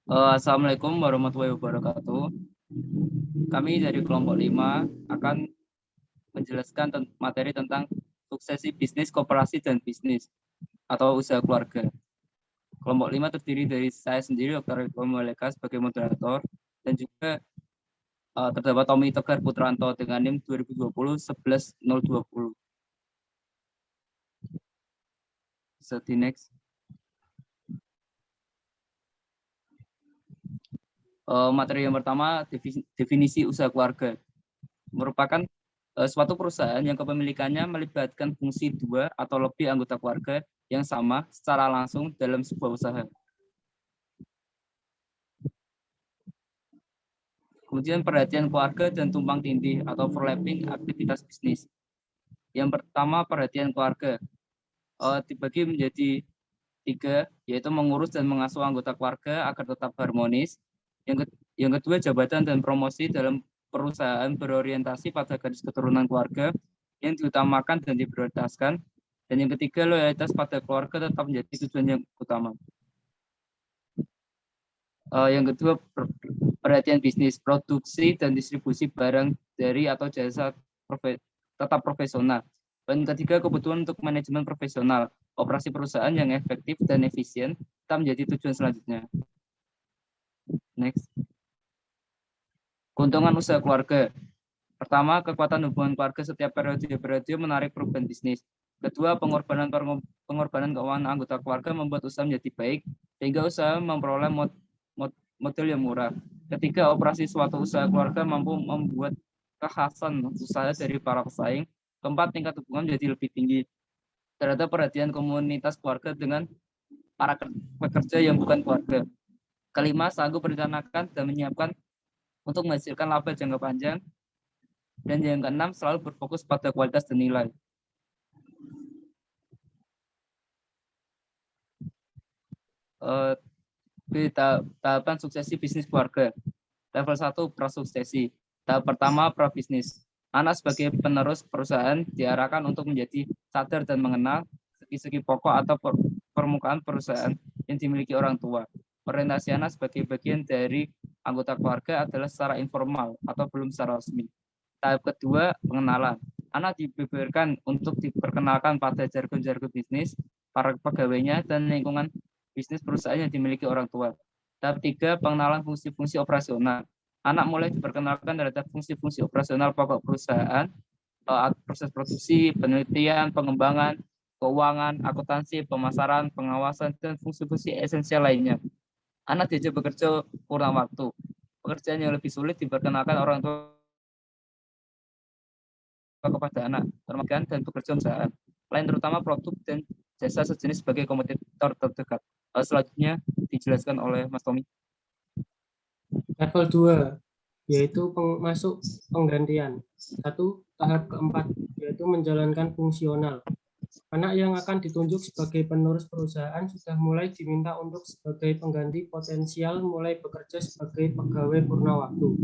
Assalamualaikum warahmatullahi wabarakatuh. Kami dari kelompok 5 akan menjelaskan materi tentang suksesi bisnis, koperasi, dan bisnis atau usaha keluarga. Kelompok 5 terdiri dari saya sendiri, Dr. Eko Maleka sebagai moderator, dan juga terdapat Tommy Tegar Putranto dengan NIM 2020-11020. So, the next. Materi yang pertama, definisi usaha keluarga. Merupakan suatu perusahaan yang kepemilikannya melibatkan fungsi dua atau lebih anggota keluarga yang sama secara langsung dalam sebuah usaha. Kemudian perhatian keluarga dan tumpang tindih atau overlapping aktivitas bisnis. Yang pertama, perhatian keluarga dibagi menjadi 3, yaitu mengurus dan mengasuh anggota keluarga agar tetap harmonis. Yang kedua, jabatan dan promosi dalam perusahaan berorientasi pada garis keturunan keluarga yang diutamakan dan diprioritaskan. Dan yang ketiga, loyalitas pada keluarga tetap menjadi tujuan yang utama. Yang kedua, perhatian bisnis, produksi dan distribusi barang dari atau jasa tetap profesional. Dan ketiga, kebutuhan untuk manajemen profesional, operasi perusahaan yang efektif dan efisien tetap menjadi tujuan selanjutnya. Next. Keuntungan usaha keluarga. Pertama, kekuatan hubungan keluarga setiap periode menarik perubahan bisnis. Kedua, pengorbanan keuangan anggota keluarga membuat usaha menjadi baik, sehingga usaha memperoleh model yang murah. Ketiga, operasi suatu usaha keluarga mampu membuat kekhasan usaha dari para pesaing. Keempat, tingkat hubungan menjadi lebih tinggi terhadap perhatian komunitas keluarga dengan para pekerja yang bukan keluarga. Kelima, sanggup merencanakan dan menyiapkan untuk menghasilkan laba jangka panjang. Dan yang keenam, selalu berfokus pada kualitas dan nilai. Tahapan suksesi bisnis keluarga. Level 1, prasuksesi. Tahap pertama, prabisnis. Anak sebagai penerus perusahaan diarahkan untuk menjadi sadar dan mengenal segi-segi pokok atau permukaan perusahaan yang dimiliki orang tua. Orientasi anak sebagai bagian dari anggota keluarga adalah secara informal atau belum secara resmi. Tahap kedua, pengenalan. Anak diberikan untuk diperkenalkan pada jargon-jargon bisnis, para pegawainya, dan lingkungan bisnis perusahaan yang dimiliki orang tua. Tahap 3, pengenalan fungsi-fungsi operasional. Anak mulai diperkenalkan terhadap fungsi-fungsi operasional pokok perusahaan, proses produksi, penelitian, pengembangan, keuangan, akuntansi, pemasaran, pengawasan, dan fungsi-fungsi esensial lainnya. Anak diajak bekerja kurang waktu. Pekerjaan yang lebih sulit diperkenalkan orang tua kepada anak, termasuk dan bekerja usaha lain, terutama produk dan jasa sejenis sebagai kompetitor terdekat. Selanjutnya dijelaskan oleh Mas Tommy. Level 2, yaitu masuk penggantian. 1, tahap keempat, yaitu menjalankan fungsional. Anak yang akan ditunjuk sebagai penerus perusahaan sudah mulai diminta untuk sebagai pengganti potensial mulai bekerja sebagai pegawai purna waktu.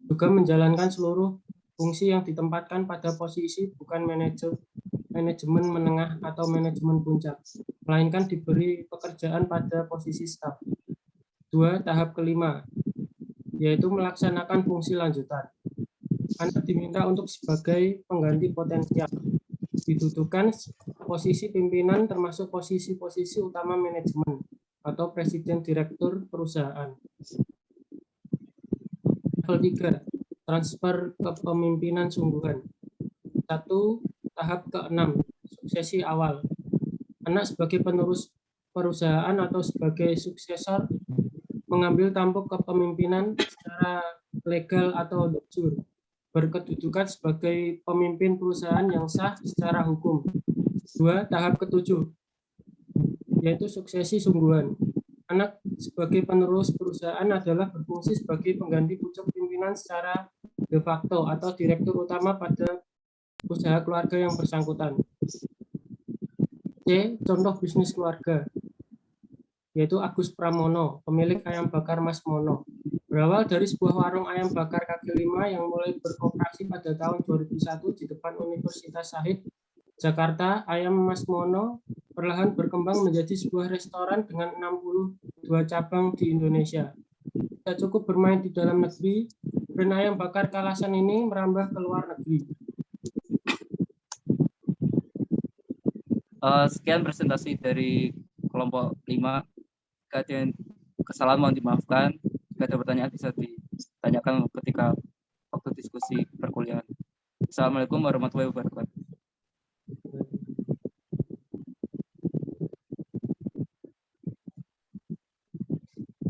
Juga menjalankan seluruh fungsi yang ditempatkan pada posisi bukan manajemen menengah atau manajemen puncak, melainkan diberi pekerjaan pada posisi staf. 2, tahap kelima, yaitu melaksanakan fungsi lanjutan. Anak diminta untuk sebagai pengganti potensial, didudukan posisi pimpinan termasuk posisi-posisi utama manajemen atau presiden direktur perusahaan. Level 3, transfer kepemimpinan sungguhan. 1, tahap ke-6, suksesi awal. Anak sebagai penerus perusahaan atau sebagai suksesor mengambil tampuk kepemimpinan secara legal atau de jure, berkedudukan sebagai pemimpin perusahaan yang sah secara hukum. 2, tahap ke-7, yaitu suksesi sungguhan. Anak sebagai penerus perusahaan adalah berfungsi sebagai pengganti pucuk pimpinan secara de facto atau direktur utama pada usaha keluarga yang bersangkutan. C, contoh bisnis keluarga, yaitu Agus Pramono, pemilik ayam bakar Mas Mono. Berawal dari sebuah warung ayam bakar kaki lima yang mulai beroperasi pada tahun 2001 di depan Universitas Syahid, Jakarta, ayam Mas Mono perlahan berkembang menjadi sebuah restoran dengan 62 cabang di Indonesia. Tidak cukup bermain di dalam negeri, brand ayam bakar Kalasan ini merambah ke luar negeri. Sekian presentasi dari kelompok 5. Jika ada yang kesalahan mohon dimaafkan. Jika ada pertanyaan bisa ditanyakan ketika waktu diskusi perkuliahan. Assalamualaikum warahmatullahi wabarakatuh.